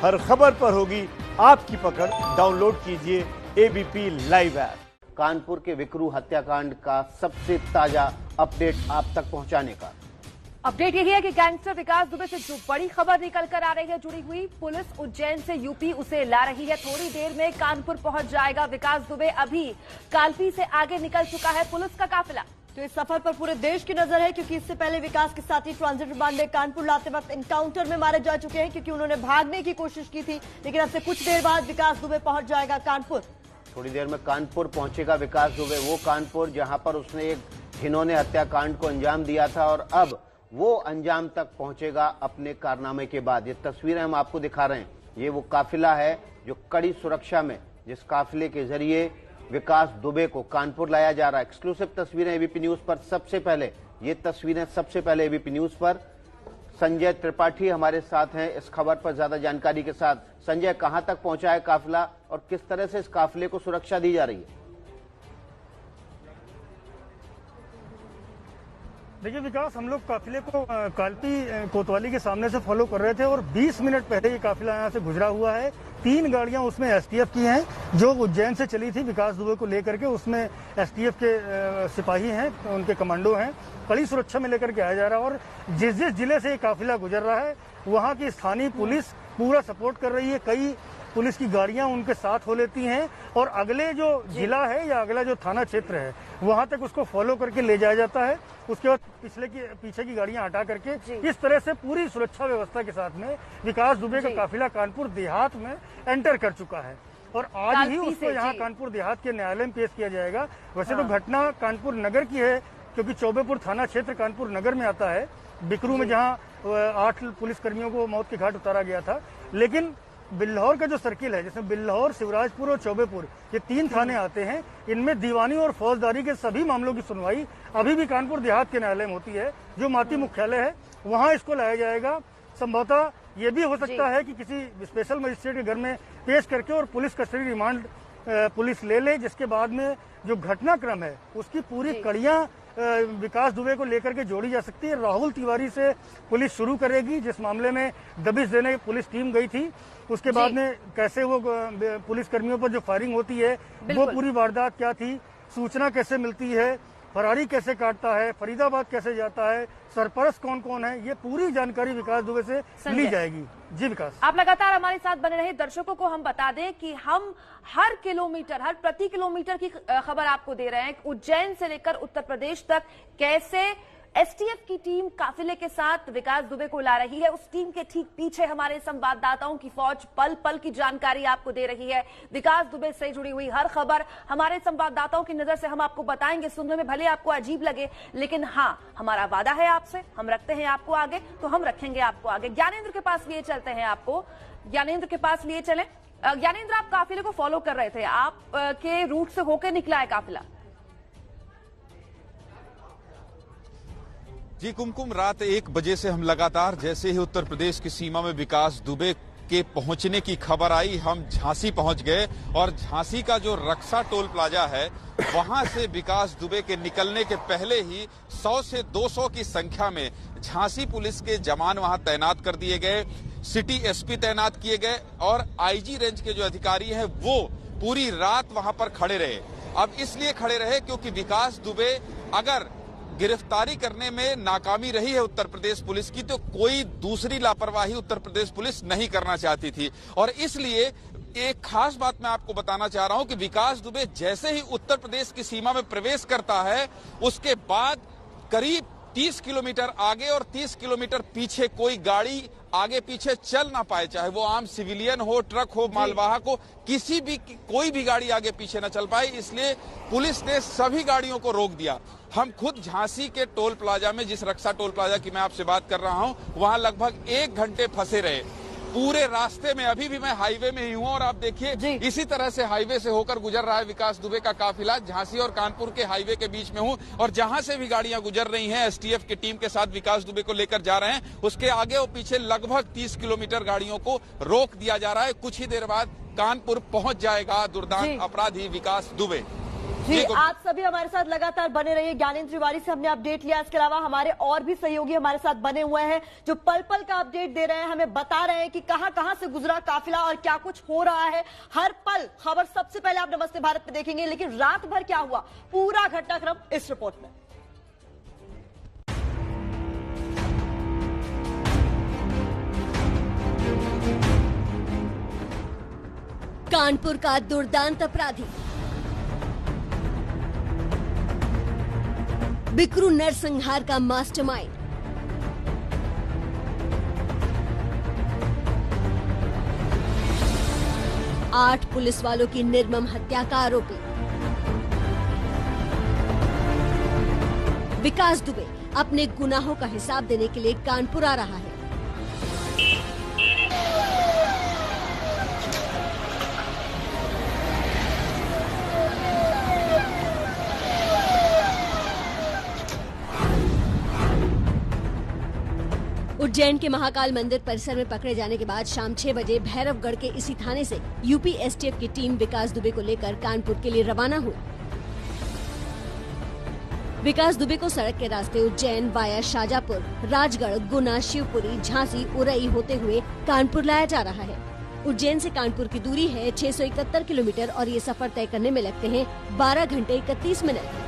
हर खबर पर होगी आपकी पकड़। डाउनलोड कीजिए एबीपी लाइव ऐप। कानपुर के विकरू हत्याकांड का सबसे ताजा अपडेट आप तक पहुंचाने का अपडेट यही है कि गैंगस्टर विकास दुबे से जो बड़ी खबर निकल कर आ रही है जुड़ी हुई, पुलिस उज्जैन से यूपी उसे ला रही है। थोड़ी देर में कानपुर पहुंच जाएगा विकास दुबे। अभी कालपी से आगे निकल चुका है पुलिस का काफिला। तो इस सफर पर पूरे देश की नजर है, क्योंकि इससे पहले विकास के साथी ट्रांजिट रिमांड में कानपुर लाते वक्त एनकाउंटर में मारे जा चुके हैं, क्योंकि उन्होंने भागने की कोशिश की थी। लेकिन अब से कुछ देर बाद विकास दुबे पहुंच जाएगा कानपुर। थोड़ी देर में कानपुर पहुंचेगा विकास दुबे, वो कानपुर जहां पर उसने एक घिनौने हत्याकांड को अंजाम दिया था और अब वो अंजाम तक पहुंचेगा अपने कारनामे के बाद। ये तस्वीरें हम आपको दिखा रहे हैं, ये वो काफिला है जो कड़ी सुरक्षा में, जिस काफिले के जरिए विकास दुबे को कानपुर लाया जा रहा है। एक्सक्लूसिव तस्वीरें एबीपी न्यूज पर सबसे पहले, ये तस्वीरें सबसे पहले एबीपी न्यूज पर। संजय त्रिपाठी हमारे साथ हैं इस खबर पर ज्यादा जानकारी के साथ। संजय, कहां तक पहुंचा है काफिला और किस तरह से इस काफिले को सुरक्षा दी जा रही है? देखिए विकास, हम लोग काफिले को कालपी कोतवाली के सामने से फॉलो कर रहे थे और 20 मिनट पहले ये काफिला यहाँ से गुजरा हुआ है। 3 गाड़ियां उसमें एसटीएफ की हैं जो उज्जैन से चली थी विकास दुबे को लेकर के। उसमें एसटीएफ के सिपाही हैं, उनके कमांडो हैं। कड़ी सुरक्षा में लेकर के आया जा रहा है और जिस जिस जिले से ये काफिला गुजर रहा है वहाँ की स्थानीय पुलिस पूरा सपोर्ट कर रही है। कई पुलिस की गाड़ियां उनके साथ हो लेती हैं और अगले जो जिला है या अगला जो थाना क्षेत्र है वहां तक उसको फॉलो करके ले जाया जाता है। उसके बाद पीछे की गाड़ियां हटा करके इस तरह से पूरी सुरक्षा व्यवस्था के साथ में विकास दुबे का काफिला कानपुर देहात में एंटर कर चुका है और आज ही उसको यहाँ कानपुर देहात के न्यायालय में पेश किया जाएगा। वैसे तो घटना कानपुर नगर की है, क्योंकि चौबेपुर थाना क्षेत्र कानपुर नगर में आता है, बिकरू में, जहाँ 8 पुलिसकर्मियों को मौत के घाट उतारा गया था। लेकिन बिल्हौर का जो सर्किल है, जिसमें बिल्हौर, शिवराजपुर और चौबेपुर, ये 3 थाने आते हैं, इनमें दीवानी और फौजदारी के सभी मामलों की सुनवाई अभी भी कानपुर देहात के न्यायालय में होती है, जो माती मुख्यालय है। वहां इसको लाया जाएगा। संभवतः ये भी हो सकता है कि किसी स्पेशल मजिस्ट्रेट के घर में पेश करके और पुलिस कस्टडी रिमांड पुलिस ले ले, जिसके बाद में जो घटनाक्रम है उसकी पूरी कड़ियां विकास दुबे को लेकर के जोड़ी जा सकती है। राहुल तिवारी से पुलिस शुरू करेगी, जिस मामले में दबिश देने पुलिस टीम गई थी। उसके बाद में कैसे वो पुलिस कर्मियों पर जो फायरिंग होती है वो पूरी वारदात क्या थी, सूचना कैसे मिलती है, फरारी कैसे काटता है, फरीदाबाद कैसे जाता है, सरपरस्त कौन कौन है, ये पूरी जानकारी विकास दुबे से ली जाएगी। जी विकास, आप लगातार हमारे साथ बने रहे। दर्शकों को हम बता दें कि हम हर किलोमीटर, हर प्रति किलोमीटर की खबर आपको दे रहे हैं। उज्जैन से लेकर उत्तर प्रदेश तक कैसे एसटीएफ की टीम काफिले के साथ विकास दुबे को ला रही है। उस टीम के ठीक पीछे हमारे संवाददाताओं की फौज पल पल की जानकारी आपको दे रही है। विकास दुबे से जुड़ी हुई हर खबर हमारे संवाददाताओं की नजर से हम आपको बताएंगे। सुनने में भले आपको अजीब लगे, लेकिन हाँ, हमारा वादा है आपसे, हम रखते हैं आपको आगे तो हम रखेंगे आपको आगे। ज्ञानेंद्र के पास लिए चलते हैं, आपको ज्ञानेंद्र के पास लिए चलें। ज्ञानेंद्र, आप काफिले को फॉलो कर रहे थे, आप के रूट से होकर निकला है काफिला? जी कुमकुम, रात 1 बजे से हम लगातार, जैसे ही उत्तर प्रदेश की सीमा में विकास दुबे के पहुंचने की खबर आई, हम झांसी पहुंच गए और झांसी का जो रक्षा टोल प्लाजा है वहां से विकास दुबे के निकलने के पहले ही 100 से 200 की संख्या में झांसी पुलिस के जवान वहां तैनात कर दिए गए, सिटी एसपी तैनात किए गए और आईजी रेंज के जो अधिकारी हैं वो पूरी रात वहां पर खड़े रहे। अब इसलिए खड़े रहे क्योंकि विकास दुबे अगर गिरफ्तारी करने में नाकामी रही है उत्तर प्रदेश पुलिस की, तो कोई दूसरी लापरवाही उत्तर प्रदेश पुलिस नहीं करना चाहती थी। और इसलिए एक खास बात मैं आपको बताना चाह रहा हूं कि विकास दुबे जैसे ही उत्तर प्रदेश की सीमा में प्रवेश करता है, उसके बाद करीब 30 किलोमीटर आगे और 30 किलोमीटर पीछे कोई गाड़ी आगे पीछे चल ना पाए, चाहे वो आम सिविलियन हो, ट्रक हो, मालवाहक हो, कोई भी गाड़ी आगे पीछे न चल पाए। इसलिए पुलिस ने सभी गाड़ियों को रोक दिया। हम खुद झांसी के टोल प्लाजा में, जिस रक्षा टोल प्लाजा की मैं आपसे बात कर रहा हूं, वहां लगभग 1 घंटे फंसे रहे पूरे रास्ते में। अभी भी मैं हाईवे में ही हूं और आप देखिए इसी तरह से हाईवे से होकर गुजर रहा है विकास दुबे का काफिला। झांसी और कानपुर के हाईवे के बीच में हूं और जहां से भी गाड़ियां गुजर रही हैं एसटीएफ की टीम के साथ विकास दुबे को लेकर जा रहे हैं, उसके आगे और पीछे लगभग 30 किलोमीटर गाड़ियों को रोक दिया जा रहा है। कुछ ही देर बाद कानपुर पहुंच जाएगा दुर्दांत अपराधी विकास दुबे। जी, आप सभी हमारे साथ लगातार बने रहिए। ज्ञानेंद्र तिवारी से हमने अपडेट लिया, इसके अलावा हमारे और भी सहयोगी हमारे साथ बने हुए हैं जो पल पल का अपडेट दे रहे हैं, हमें बता रहे हैं कि कहां कहां से गुजरा काफिला और क्या कुछ हो रहा है। हर पल खबर सबसे पहले आप नमस्ते भारत पे देखेंगे, लेकिन रात भर क्या हुआ पूरा घटनाक्रम इस रिपोर्ट में। कानपुर का दुर्दांत अपराधी बिकरू नरसंहार का मास्टरमाइंड, आठ पुलिस वालों की निर्मम हत्या का आरोपी विकास दुबे अपने गुनाहों का हिसाब देने के लिए कानपुर आ रहा है। उज्जैन के महाकाल मंदिर परिसर में पकड़े जाने के बाद शाम 6 बजे भैरवगढ़ के इसी थाने से यूपी एसटीएफ की टीम विकास दुबे को लेकर कानपुर के लिए रवाना हुई। विकास दुबे को सड़क के रास्ते उज्जैन वाया शाजापुर, राजगढ़, गुना, शिवपुरी, झांसी, उरई होते हुए कानपुर लाया जा रहा है। उज्जैन से कानपुर की दूरी है 671 किलोमीटर और ये सफर तय करने में लगते हैं 12 घंटे 31 मिनट।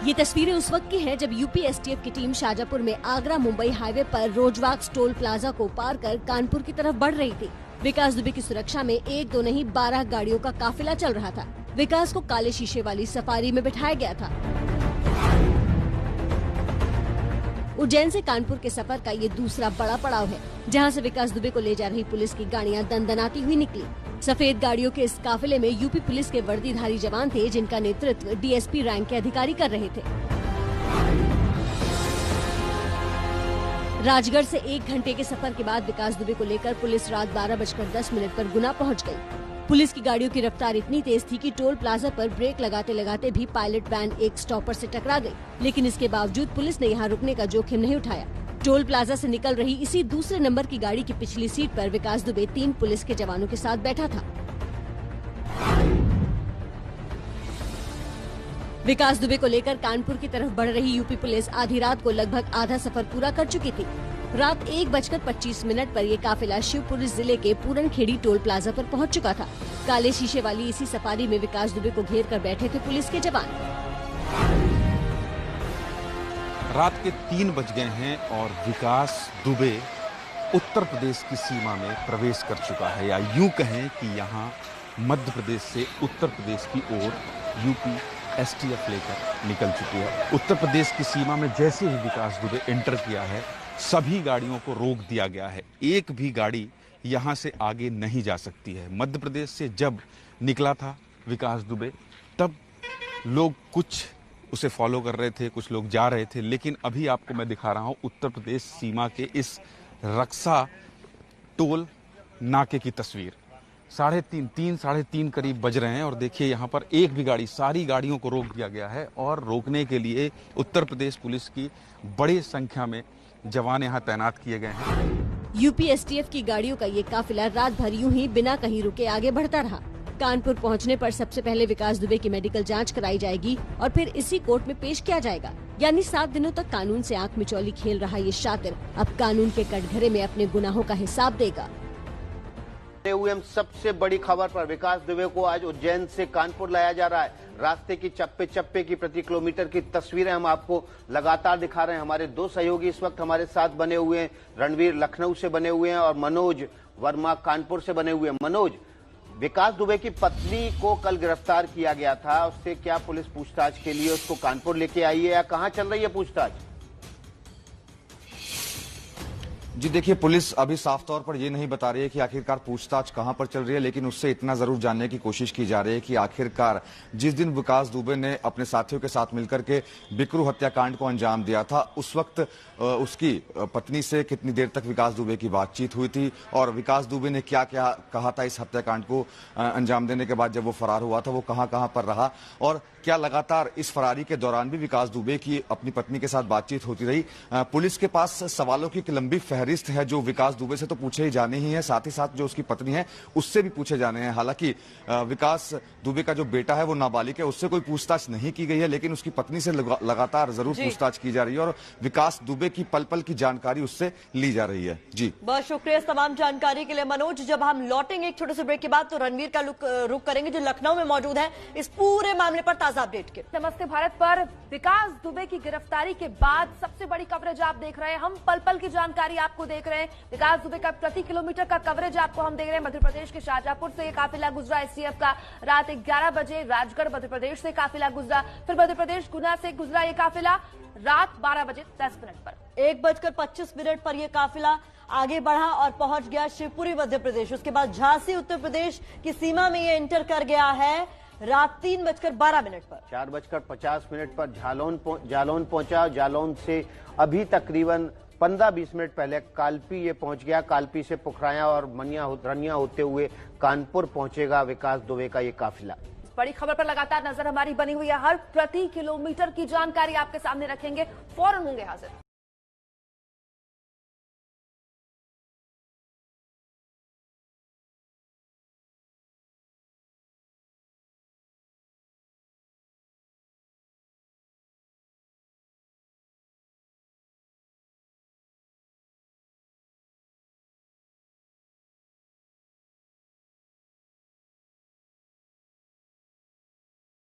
ये तस्वीरें उस वक्त की हैं जब यूपी एसटीएफ की टीम शाजापुर में आगरा मुंबई हाईवे पर रोजवाक्स टोल प्लाजा को पार कर कानपुर की तरफ बढ़ रही थी। विकास दुबे की सुरक्षा में 1 2 नहीं 12 गाड़ियों का काफिला चल रहा था। विकास को काले शीशे वाली सफारी में बिठाया गया था। उज्जैन से कानपुर के सफर का ये दूसरा बड़ा पड़ाव है, जहां से विकास दुबे को ले जा रही पुलिस की गाड़ियां दनदनाती हुई निकली। सफेद गाड़ियों के इस काफिले में यूपी पुलिस के वर्दीधारी जवान थे, जिनका नेतृत्व डीएसपी रैंक के अधिकारी कर रहे थे। राजगढ़ से 1 घंटे के सफर के बाद विकास दुबे को लेकर पुलिस रात 12:10 पर गुना पहुंच गई। पुलिस की गाड़ियों की रफ्तार इतनी तेज थी कि टोल प्लाजा पर ब्रेक लगाते लगाते भी पायलट वैन एक स्टॉपर से टकरा गई, लेकिन इसके बावजूद पुलिस ने यहां रुकने का जोखिम नहीं उठाया। टोल प्लाजा से निकल रही इसी दूसरे नंबर की गाड़ी की पिछली सीट पर विकास दुबे 3 पुलिस के जवानों के साथ बैठा था। विकास दुबे को लेकर कानपुर की तरफ बढ़ रही यूपी पुलिस आधी रात को लगभग आधा सफर पूरा कर चुकी थी। रात 1:25 पर ये काफिला शिवपुरी जिले के पूरनखेड़ी टोल प्लाजा पर पहुंच चुका था। काले शीशे वाली इसी सफारी में विकास दुबे को घेर कर बैठे थे पुलिस के जवान। रात के 3 बज गए हैं और विकास दुबे उत्तर प्रदेश की सीमा में प्रवेश कर चुका है, या यूं कहें कि यहां मध्य प्रदेश से उत्तर प्रदेश की ओर यूपी एसटीएफ लेकर निकल चुकी है। उत्तर प्रदेश की सीमा में जैसे ही विकास दुबे एंटर किया है, सभी गाड़ियों को रोक दिया गया है। एक भी गाड़ी यहां से आगे नहीं जा सकती है। मध्य प्रदेश से जब निकला था विकास दुबे, तब लोग कुछ उसे फॉलो कर रहे थे, कुछ लोग जा रहे थे, लेकिन अभी आपको मैं दिखा रहा हूं उत्तर प्रदेश सीमा के इस रक्सा टोल नाके की तस्वीर। 3:30 करीब बज रहे हैं और देखिए यहाँ पर एक भी गाड़ी, सारी गाड़ियों को रोक दिया गया है और रोकने के लिए उत्तर प्रदेश पुलिस की बड़ी संख्या में जवान यहाँ तैनात किए गए हैं। यूपी एसटीएफ की गाड़ियों का ये काफिला रात भर यूं ही बिना कहीं रुके आगे बढ़ता रहा। कानपुर पहुंचने पर सबसे पहले विकास दुबे की मेडिकल जांच कराई जाएगी और फिर इसी कोर्ट में पेश किया जाएगा। यानी 7 दिनों तक कानून से आंख मिचौली खेल रहा ये शातिर अब कानून के कटघरे में अपने गुनाहों का हिसाब देगा। हुए हम सबसे बड़ी खबर पर विकास दुबे को आज उज्जैन से कानपुर लाया जा रहा है। रास्ते की चप्पे चप्पे की प्रति किलोमीटर की तस्वीरें हम आपको लगातार दिखा रहे हैं। हमारे 2 सहयोगी इस वक्त हमारे साथ बने हुए हैं। रणवीर लखनऊ से बने हुए हैं और मनोज वर्मा कानपुर से बने हुए हैं। मनोज, विकास दुबे की पत्नी को कल गिरफ्तार किया गया था, उससे क्या पुलिस पूछताछ के लिए उसको कानपुर लेके आई है या कहां चल रही है पूछताछ? जी देखिए, पुलिस अभी साफ तौर पर ये नहीं बता रही है कि आखिरकार पूछताछ कहां पर चल रही है, लेकिन उससे इतना जरूर जानने की कोशिश की जा रही है कि आखिरकार जिस दिन विकास दुबे ने अपने साथियों के साथ मिलकर के बिकरू हत्याकांड को अंजाम दिया था, उस वक्त उसकी पत्नी से कितनी देर तक विकास दुबे की बातचीत हुई थी और विकास दुबे ने क्या क्या कहा था इस हत्याकांड को अंजाम देने के बाद जब वो फरार हुआ था, वो कहां कहां पर रहा और क्या लगातार इस फरारी के दौरान भी विकास दुबे की अपनी पत्नी के साथ बातचीत होती रही। पुलिस के पास सवालों की एक लंबी घनिष्ठ है जो विकास दुबे से तो पूछे ही जाने ही है, साथ ही साथ जो उसकी पत्नी है उससे भी पूछे जाने हैं। हालांकि विकास दुबे का जो बेटा है वो नाबालिग है, उससे कोई पूछताछ नहीं की गई है, लेकिन उसकी पत्नी से लगातार जरूर पूछताछ की जा रही है और विकास दुबे की पल पल की जानकारी उससे ली जा रही है। जी बहुत शुक्रिया इस तमाम जानकारी के लिए मनोज। जब हम लौटेंगे एक छोटे से ब्रेक के बाद तो रणवीर का रुख करेंगे जो लखनऊ में मौजूद है इस पूरे मामले पर ताजा अपडेट के। नमस्ते भारत पर विकास दुबे की गिरफ्तारी के बाद सबसे बड़ी कवरेज आप देख रहे हैं, हम पल पल की जानकारी आपको देख रहे हैं। विकास दुबे का प्रति किलोमीटर का कवरेज आपको हम देख रहे हैं। मध्य प्रदेश के शाहजहांपुर से ये काफिला गुजरा एसटीएफ का, रात 11 बजे राजगढ़ मध्य प्रदेश से काफिला गुजरा, फिर मध्य प्रदेश गुना से गुजरा ये काफिला रात 12 बजे 10 मिनट पर। 1:25 पर यह काफिला आगे बढ़ा और पहुंच गया शिवपुरी मध्य प्रदेश। उसके बाद झांसी उत्तर प्रदेश की सीमा में यह एंटर कर गया है रात 3:12 पर। 4:50 पर जालौन पहुंचा। जालौन से अभी तकरीबन 15-20 मिनट पहले कालपी ये पहुंच गया। कालपी से पुखराया और रनिया होते हुए कानपुर पहुंचेगा विकास दुबे का ये काफिला। बड़ी खबर पर लगातार नजर हमारी बनी हुई है, हर प्रति किलोमीटर की जानकारी आपके सामने रखेंगे, फौरन होंगे हाजिर।